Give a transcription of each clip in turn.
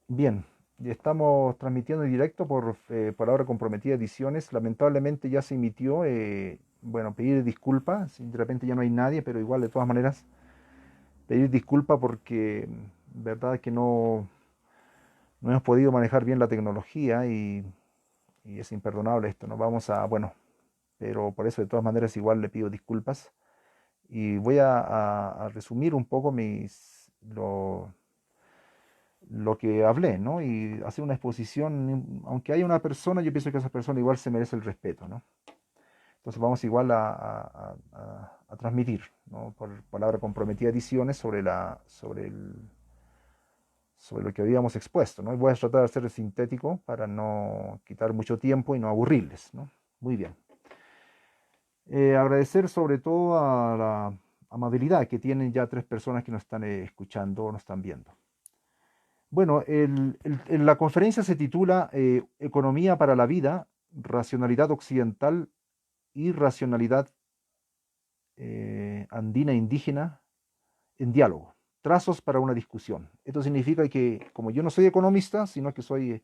Bien, y estamos transmitiendo en directo por ahora Comprometida Ediciones. Lamentablemente ya se emitió. Bueno, pedir disculpas. Si de repente ya no hay nadie, pero igual de todas maneras pedir disculpas porque verdad es que no hemos podido manejar bien la tecnología y es imperdonable esto. No vamos a, bueno, pero por eso de todas maneras igual le pido disculpas y voy a resumir un poco lo que hablé, ¿no? Y hacer una exposición, aunque haya una persona, yo pienso que esa persona igual se merece el respeto, ¿no? Entonces vamos igual a transmitir, ¿no? Por palabra comprometida ediciones sobre lo que habíamos expuesto, ¿no? Y voy a tratar de ser sintético para no quitar mucho tiempo y no aburrirles, ¿no? Muy bien. Agradecer sobre todo a la amabilidad que tienen ya tres personas que nos están escuchando o nos están viendo. Bueno, la conferencia se titula Economía para la vida, racionalidad occidental y racionalidad andina indígena en diálogo. Trazos para una discusión. Esto significa que, como yo no soy economista, sino que soy,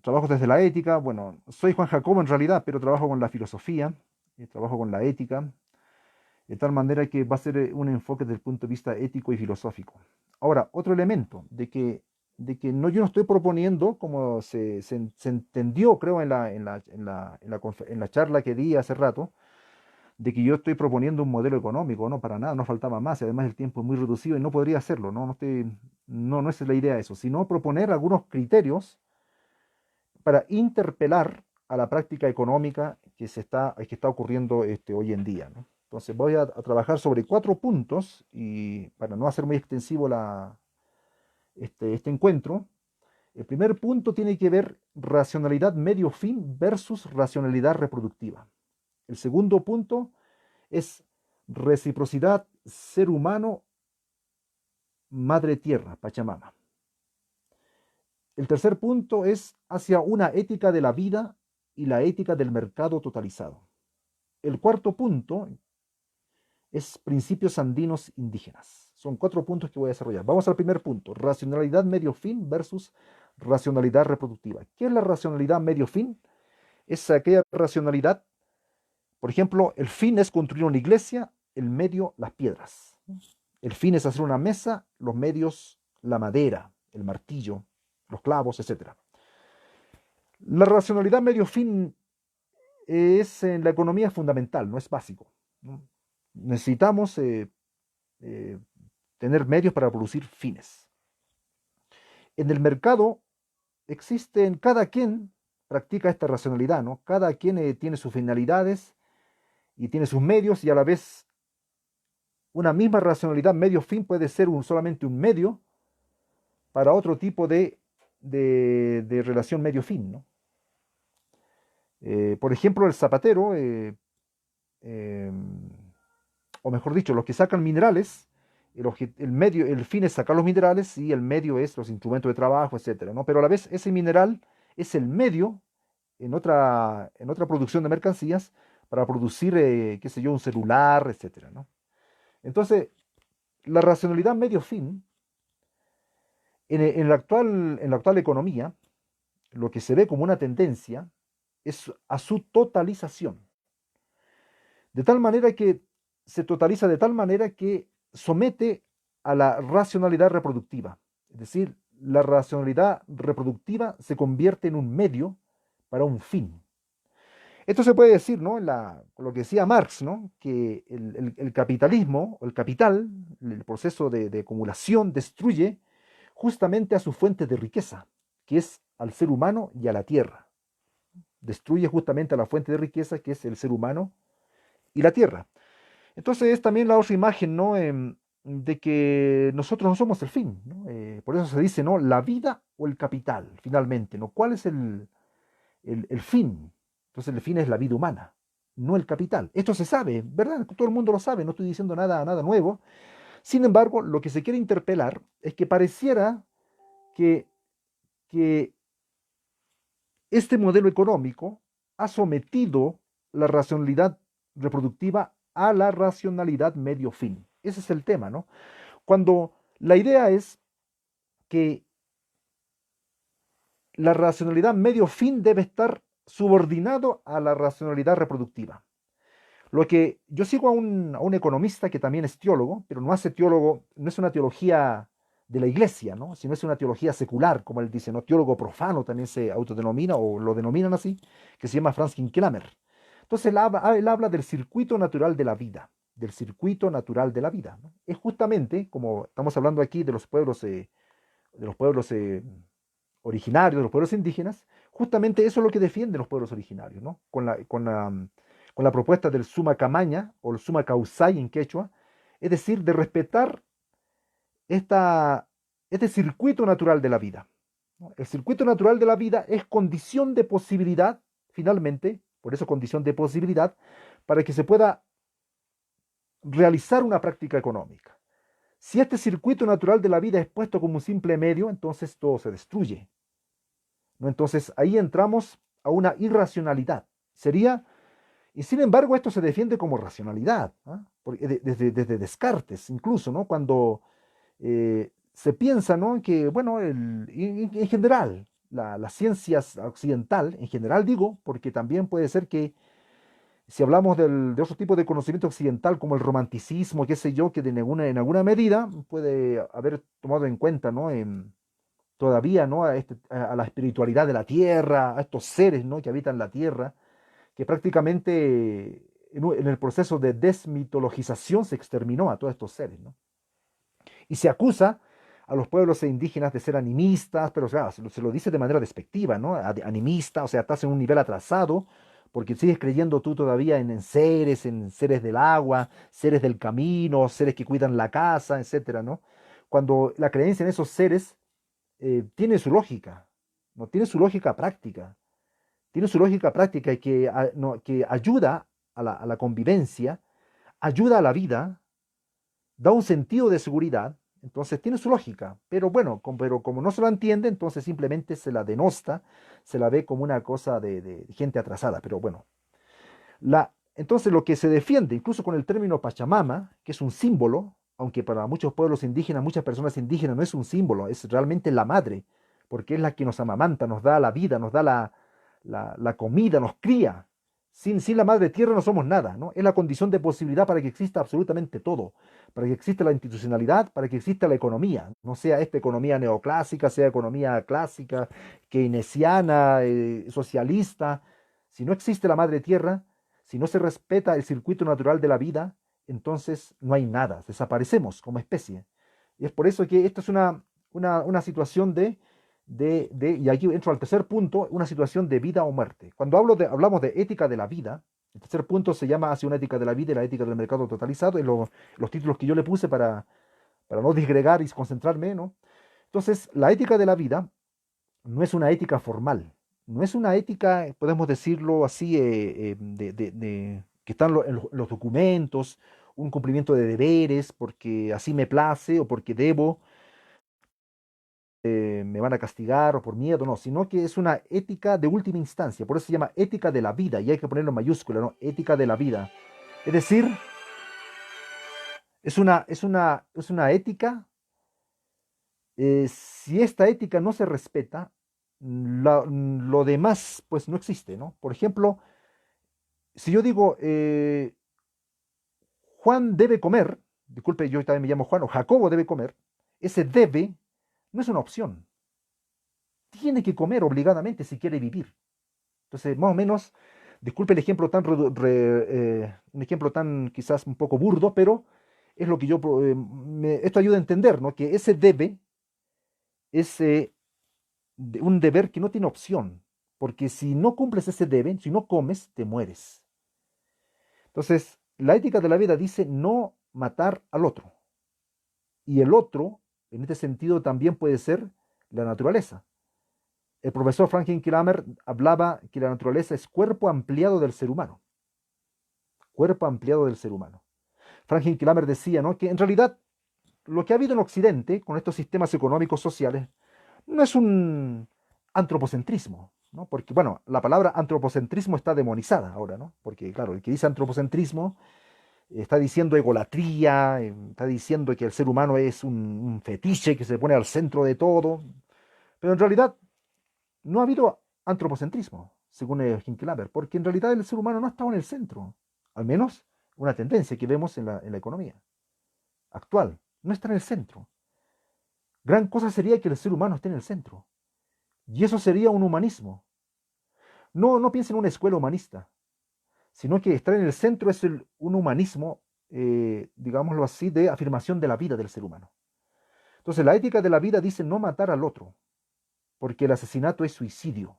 trabajo desde la ética, bueno, soy Juan Jacobo en realidad, pero trabajo con la filosofía, trabajo con la ética, de tal manera que va a ser un enfoque desde el punto de vista ético y filosófico. Ahora, otro elemento de que no, yo no estoy proponiendo, como se entendió, creo, en la charla que di hace rato, de que yo estoy proponiendo un modelo económico, no, para nada, no faltaba más, y además el tiempo es muy reducido y no podría hacerlo, no es la idea de eso, sino proponer algunos criterios para interpelar a la práctica económica que está ocurriendo hoy en día, ¿no? Entonces voy a trabajar sobre 4 puntos y para no hacer muy extensivo este encuentro, el primer punto tiene que ver racionalidad medio-fin versus racionalidad reproductiva. El segundo punto es reciprocidad ser humano, madre tierra, Pachamama. El tercer punto es hacia una ética de la vida y la ética del mercado totalizado. El cuarto punto es principios andinos indígenas. Son 4 puntos que voy a desarrollar. Vamos al primer punto, racionalidad medio-fin versus racionalidad reproductiva. ¿Qué es la racionalidad medio-fin? Es aquella racionalidad, por ejemplo, el fin es construir una iglesia, el medio las piedras. El fin es hacer una mesa, los medios la madera, el martillo, los clavos, etcétera. La racionalidad medio-fin es en la economía fundamental, no es básico, ¿no? Necesitamos eh, tener medios para producir fines. En el mercado existen, cada quien practica esta racionalidad, ¿no? Cada quien tiene sus finalidades y tiene sus medios y a la vez una misma racionalidad medio-fin puede ser solamente un medio para otro tipo de relación medio-fin, ¿no? Por ejemplo, el zapatero, eh, o mejor dicho, los que sacan minerales, el fin es sacar los minerales y el medio es los instrumentos de trabajo, etcétera, ¿no? Pero a la vez ese mineral es el medio en otra producción de mercancías para producir, qué sé yo, un celular, etcétera, ¿no? Entonces, la racionalidad medio-fin, en la actual economía, lo que se ve como una tendencia es a su totalización, de tal manera que se totaliza de tal manera que somete a la racionalidad reproductiva. Es decir, la racionalidad reproductiva se convierte en un medio para un fin. Esto se puede decir, ¿no? Lo que decía Marx, ¿no? Que el capitalismo, o el capital, el proceso de acumulación, destruye justamente a su fuente de riqueza, que es al ser humano y a la tierra. Destruye justamente a la fuente de riqueza, que es el ser humano y la tierra. Entonces es también la otra imagen, ¿no? De que nosotros no somos el fin, ¿no? Por eso se dice, ¿no? La vida o el capital, finalmente, ¿no? ¿Cuál es el fin? Entonces el fin es la vida humana, no el capital. Esto se sabe, ¿verdad? Todo el mundo lo sabe, no estoy diciendo nada nuevo. Sin embargo, lo que se quiere interpelar es que pareciera que, que este modelo económico ha sometido la racionalidad reproductiva a la racionalidad medio fin. Ese es el tema, ¿no? Cuando la idea es que la racionalidad medio fin debe estar subordinado a la racionalidad reproductiva. Lo que yo sigo a un economista que también es teólogo, pero no hace teólogo, no es una teología de la iglesia, ¿no? Sino es una teología secular, como él dice, ¿no? Teólogo profano también se autodenomina o lo denominan así, que se llama Franz Kinkelhammer. Entonces él habla del circuito natural de la vida, del circuito natural de la vida, ¿no? Es justamente, como estamos hablando aquí de los pueblos originarios, de los pueblos indígenas, justamente eso es lo que defienden los pueblos originarios, ¿no? Con la propuesta del suma camaña o el suma causai en quechua, es decir, de respetar esta, este circuito natural de la vida, ¿no? El circuito natural de la vida es condición de posibilidad, finalmente, por eso condición de posibilidad, para que se pueda realizar una práctica económica. Si este circuito natural de la vida es puesto como un simple medio, entonces todo se destruye, ¿no? Entonces ahí entramos a una irracionalidad. Sería, y sin embargo esto se defiende como racionalidad, ¿ah? Desde Descartes incluso, ¿no? Cuando se piensa, ¿no? Que, bueno, en general, las ciencias occidental, en general digo, porque también puede ser que si hablamos de otro tipo de conocimiento occidental, como el romanticismo, qué sé yo, que en alguna medida puede haber tomado en cuenta, ¿no? Todavía, ¿no? A la espiritualidad de la tierra, a estos seres, ¿no? Que habitan la tierra, que prácticamente en el proceso de desmitologización se exterminó a todos estos seres, ¿no? Y se acusa a los pueblos indígenas de ser animistas, pero claro, se lo dice de manera despectiva, ¿no? Animista, o sea, estás en un nivel atrasado, porque sigues creyendo tú todavía en seres del agua, seres del camino, seres que cuidan la casa, etcétera, ¿no? Cuando la creencia en esos seres tiene su lógica, ¿no? Tiene su lógica práctica, tiene su lógica práctica y que ayuda a la convivencia, ayuda a la vida, da un sentido de seguridad, entonces tiene su lógica, pero bueno, pero como no se lo entiende, entonces simplemente se la denosta, se la ve como una cosa de gente atrasada, pero bueno. Entonces lo que se defiende, incluso con el término Pachamama, que es un símbolo, aunque para muchos pueblos indígenas, muchas personas indígenas no es un símbolo, es realmente la madre, porque es la que nos amamanta, nos da la vida, nos da la comida, nos cría. Sin la madre tierra no somos nada, ¿no? Es la condición de posibilidad para que exista absolutamente todo, para que exista la institucionalidad, para que exista la economía, no sea esta economía neoclásica, sea economía clásica, keynesiana, socialista. Si no existe la madre tierra, si no se respeta el circuito natural de la vida, entonces no hay nada, desaparecemos como especie. Y es por eso que esta es una situación y aquí entro al tercer punto, una situación de vida o muerte. Cuando hablamos de ética de la vida, el tercer punto se llama hacia una ética de la vida y la ética del mercado totalizado, en los títulos que yo le puse para no disgregar y concentrarme, ¿no? Entonces, la ética de la vida no es una ética formal, no es una ética, podemos decirlo así, que están en los documentos, un cumplimiento de deberes, porque así me place o porque debo, me van a castigar o por miedo, no, sino que es una ética de última instancia, por eso se llama ética de la vida y hay que ponerlo en mayúscula, ¿no? Ética de la vida. Es decir, es una ética, si esta ética no se respeta, lo demás pues no existe, ¿no? Por ejemplo, si yo digo, Juan debe comer, disculpe, yo también me llamo Juan, o Jacobo debe comer, ese debe no es una opción, tiene que comer obligadamente si quiere vivir. Entonces, más o menos, disculpe el ejemplo un ejemplo tan quizás un poco burdo, pero es lo que esto ayuda a entender, ¿no? Que ese debe es un deber que no tiene opción, porque si no cumples ese debe, si no comes, te mueres. Entonces, la ética de la vida dice no matar al otro. Y el otro, en este sentido, también puede ser la naturaleza. El profesor Franklin Kramer hablaba que la naturaleza es cuerpo ampliado del ser humano. Cuerpo ampliado del ser humano. Franklin Kramer decía, ¿no?, que en realidad lo que ha habido en Occidente con estos sistemas económicos sociales no es un antropocentrismo, ¿no? Porque, bueno, la palabra antropocentrismo está demonizada ahora, ¿no? Porque, claro, el que dice antropocentrismo está diciendo egolatría, está diciendo que el ser humano es un fetiche que se pone al centro de todo, pero en realidad no ha habido antropocentrismo, según Hinckley, porque en realidad el ser humano no ha estado en el centro, al menos una tendencia que vemos en la economía actual, no está en el centro. Gran cosa sería que el ser humano esté en el centro, y eso sería un humanismo. No, no piensen en una escuela humanista, sino que estar en el centro es un humanismo, digámoslo así, de afirmación de la vida del ser humano. Entonces, la ética de la vida dice no matar al otro, porque el asesinato es suicidio.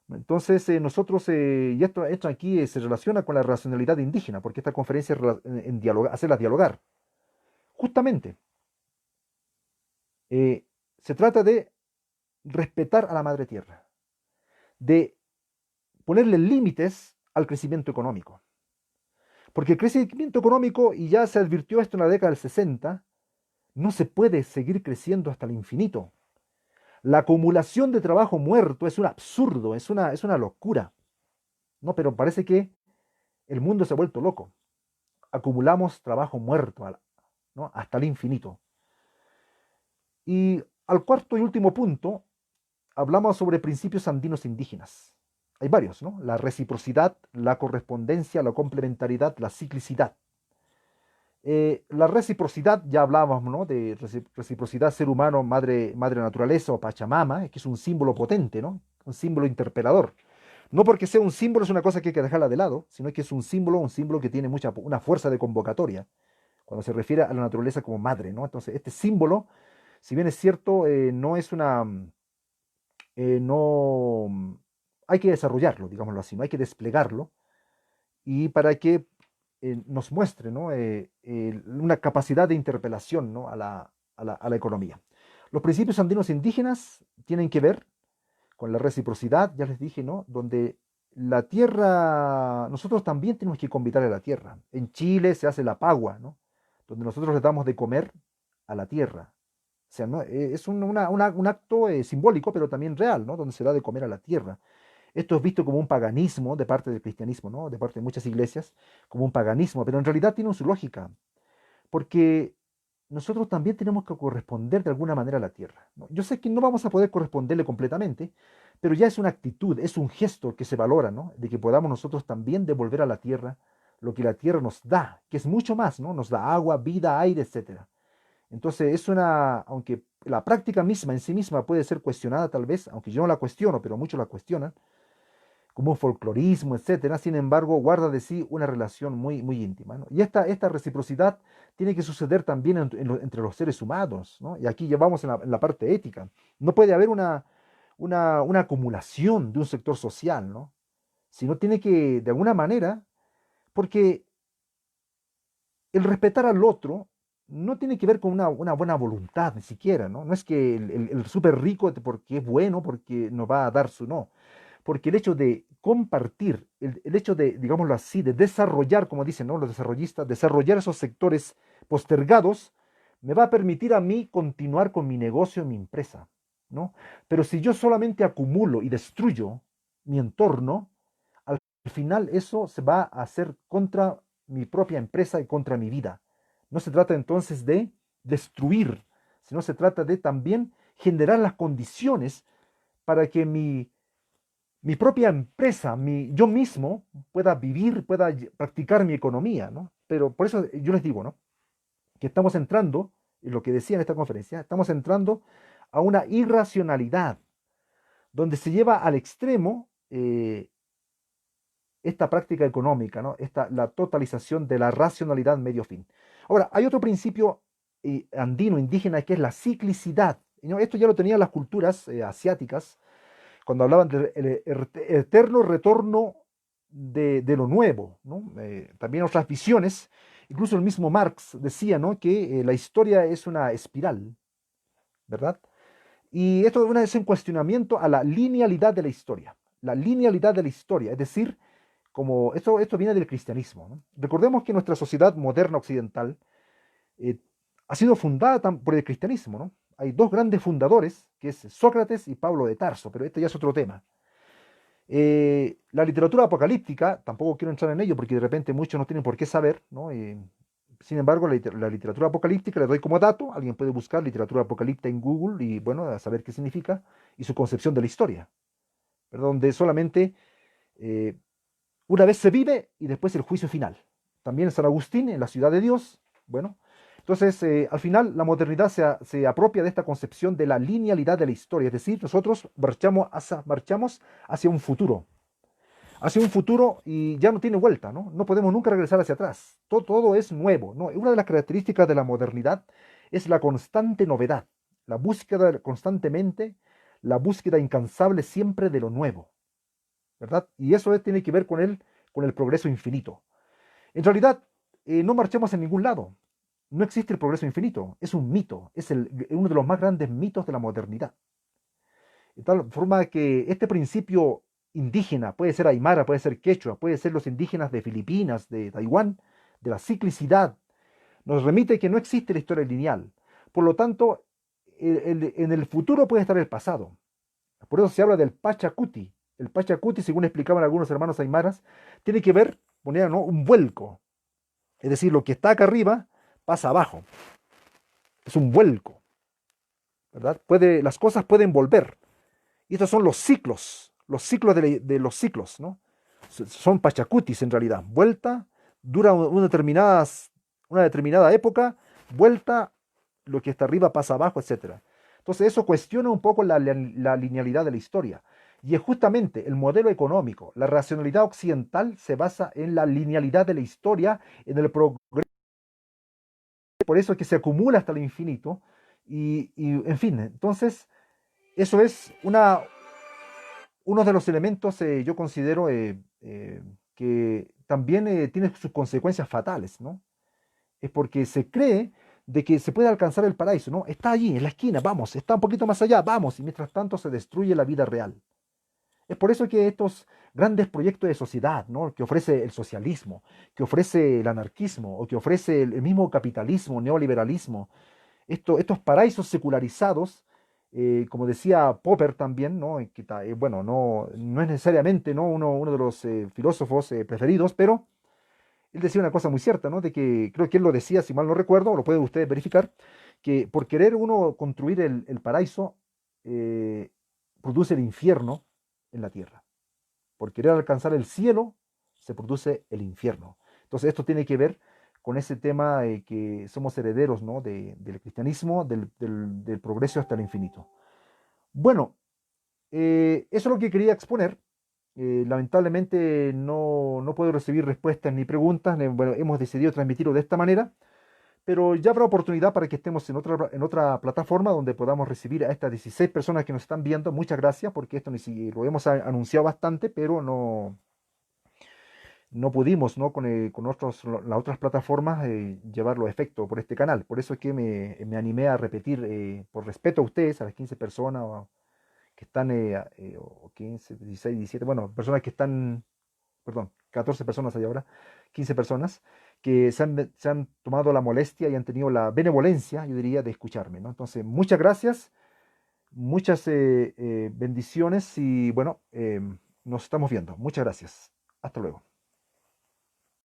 Entonces, nosotros, y esto aquí se relaciona con la racionalidad indígena, porque esta conferencia es hacerlas dialogar. Justamente, eh, se trata de respetar a la madre tierra, de ponerle límites al crecimiento económico. Porque el crecimiento económico, y ya se advirtió esto en la década del 60, no se puede seguir creciendo hasta el infinito. La acumulación de trabajo muerto es un absurdo, es una locura. No, pero parece que el mundo se ha vuelto loco. Acumulamos trabajo muerto, ¿no? Hasta el infinito. Y al cuarto y último punto, hablamos sobre principios andinos indígenas. Hay varios, ¿no? La reciprocidad, la correspondencia, la complementariedad, la ciclicidad. La reciprocidad, ya hablábamos, ¿no? De reciprocidad ser humano, madre naturaleza o Pachamama, que es un símbolo potente, ¿no? Un símbolo interpelador. No porque sea un símbolo es una cosa que hay que dejarla de lado, sino que es un símbolo que tiene una fuerza de convocatoria, cuando se refiere a la naturaleza como madre, ¿no? Entonces, este símbolo, si bien es cierto, no es no, hay que desarrollarlo, digámoslo así, no hay que desplegarlo, y para que nos muestre, ¿no? Una capacidad de interpelación, ¿no? a la economía. Los principios andinos indígenas tienen que ver con la reciprocidad, ya les dije, ¿no? Donde la tierra, nosotros también tenemos que convidar a la tierra. En Chile se hace la pagua, ¿no? Donde nosotros le damos de comer a la tierra. O sea, ¿no? Es un acto simbólico, pero también real, ¿no? Donde se da de comer a la tierra. Esto es visto como un paganismo de parte del cristianismo, ¿no? De parte de muchas iglesias, como un paganismo, pero en realidad tiene su lógica, porque nosotros también tenemos que corresponder de alguna manera a la tierra, ¿no? Yo sé que no vamos a poder corresponderle completamente, pero ya es una actitud, es un gesto que se valora, ¿no? De que podamos nosotros también devolver a la tierra lo que la tierra nos da, que es mucho más, ¿no? Nos da agua, vida, aire, etcétera. Entonces aunque la práctica misma en sí misma puede ser cuestionada tal vez, aunque yo no la cuestiono, pero muchos la cuestionan, como un folclorismo, etcétera, sin embargo, guarda de sí una relación muy, muy íntima, ¿no? Y esta reciprocidad tiene que suceder también entre los seres humanos, ¿no? Y aquí llevamos en la parte ética. No puede haber una acumulación de un sector social, ¿no? Sino tiene que, de alguna manera, porque el respetar al otro no tiene que ver con una buena voluntad, ni siquiera, ¿no? No es que el súper rico, porque es bueno, porque nos va a dar su no. Porque el hecho de compartir, el hecho de, digámoslo así, de desarrollar, como dicen, ¿no? Los desarrollistas, desarrollar esos sectores postergados, me va a permitir a mí continuar con mi negocio, mi empresa, ¿no? Pero si yo solamente acumulo y destruyo mi entorno, al final eso se va a hacer contra mi propia empresa y contra mi vida. No se trata entonces de destruir, sino se trata de también generar las condiciones para que mi propia empresa, yo mismo pueda vivir, pueda practicar mi economía, ¿no? Pero por eso yo les digo, ¿no? Que estamos entrando, en lo que decía en esta conferencia, estamos entrando a una irracionalidad, donde se lleva al extremo esta práctica económica, ¿no? La totalización de la racionalidad medio-fin. Ahora, hay otro principio andino, indígena, que es la ciclicidad, ¿no? Esto ya lo tenían las culturas asiáticas, cuando hablaban del eterno retorno de lo nuevo, ¿no? También otras visiones, incluso el mismo Marx decía, ¿no? Que la historia es una espiral, ¿verdad? Y esto es un cuestionamiento a la linealidad de la linealidad de la historia, es decir, como esto viene del cristianismo, ¿no? Recordemos que nuestra sociedad moderna occidental eh, ha sido fundada por el cristianismo, ¿no? Hay dos grandes fundadores, que es Sócrates y Pablo de Tarso, pero este ya es otro tema. La literatura apocalíptica, tampoco quiero entrar en ello porque de repente muchos no tienen por qué saber, ¿no? Sin embargo, la literatura apocalíptica, le doy como dato, alguien puede buscar literatura apocalíptica en Google y, bueno, a saber qué significa y su concepción de la historia, ¿verdad? Donde solamente eh, una vez se vive y después el juicio final. También San Agustín, en la ciudad de Dios, bueno. Entonces, al final, la modernidad se apropia de esta concepción de la linealidad de la historia, es decir, nosotros marchamos hacia un futuro y ya no tiene vuelta, ¿no? No podemos nunca regresar hacia atrás. Todo es nuevo, ¿no? Una de las características de la modernidad es la constante novedad, la búsqueda constantemente, la búsqueda incansable siempre de lo nuevo, ¿verdad? Y eso tiene que ver con el progreso infinito. En realidad, no marchamos en ningún lado. No existe el progreso infinito. Es un mito. Es uno de los más grandes mitos de la modernidad. De tal forma que este principio indígena, puede ser aymara, puede ser quechua, puede ser los indígenas de Filipinas, de Taiwán, de la ciclicidad, nos remite que no existe la historia lineal. Por lo tanto, en el futuro puede estar el pasado. Por eso se habla del Pachacuti. El Pachacuti, según explicaban algunos hermanos aymaras, tiene que ver, poner, ¿no?, un vuelco. Es decir, lo que está acá arriba pasa abajo. Es un vuelco, ¿verdad? Las cosas pueden volver. Y estos son los ciclos de los ciclos, ¿no? Son pachacutis en realidad. Vuelta, dura una determinada época, vuelta, lo que está arriba pasa abajo, etcétera. Entonces eso cuestiona un poco la linealidad de la historia. Y es justamente el modelo económico, la racionalidad occidental se basa en la linealidad de la historia, en el progreso, por eso es que se acumula hasta el infinito. En fin, entonces eso es uno de los elementos, yo considero que también tiene sus consecuencias fatales, ¿no? Es porque se cree de que se puede alcanzar el paraíso, ¿no? Está allí, en la esquina, vamos, está un poquito más allá, vamos, y mientras tanto se destruye la vida real. Es por eso que estos grandes proyectos de sociedad, ¿no?, que ofrece el socialismo, que ofrece el anarquismo, o que ofrece el mismo capitalismo, neoliberalismo, estos paraísos secularizados, como decía Popper también, ¿no? Bueno, no es necesariamente, ¿no?, uno de los filósofos preferidos, pero él decía una cosa muy cierta, ¿no?, de que creo que él lo decía, si mal no recuerdo, lo pueden ustedes verificar, que por querer uno construir el paraíso, eh, produce el infierno en la tierra. Por querer alcanzar el cielo, se produce el infierno. Entonces, esto tiene que ver con ese tema que somos herederos, ¿no?, del cristianismo, del progreso hasta el infinito. Bueno, eso es lo que quería exponer. Lamentablemente no puedo recibir respuestas ni preguntas. Bueno, hemos decidido transmitirlo de esta manera, pero ya habrá oportunidad para que estemos en otra plataforma donde podamos recibir a estas 16 personas que nos están viendo. Muchas gracias, porque esto ni si lo hemos anunciado bastante, pero no pudimos, ¿no?, con las otras plataformas llevarlo a efecto por este canal. Por eso es que me animé a repetir, por respeto a ustedes, a las 15 personas que están, o 15, 16, 17, bueno, personas que están, perdón, 14 personas hay ahora, 15 personas, que se han tomado la molestia y han tenido la benevolencia, yo diría, de escucharme, ¿no? Entonces, muchas gracias, muchas bendiciones y bueno, nos estamos viendo. Muchas gracias. Hasta luego.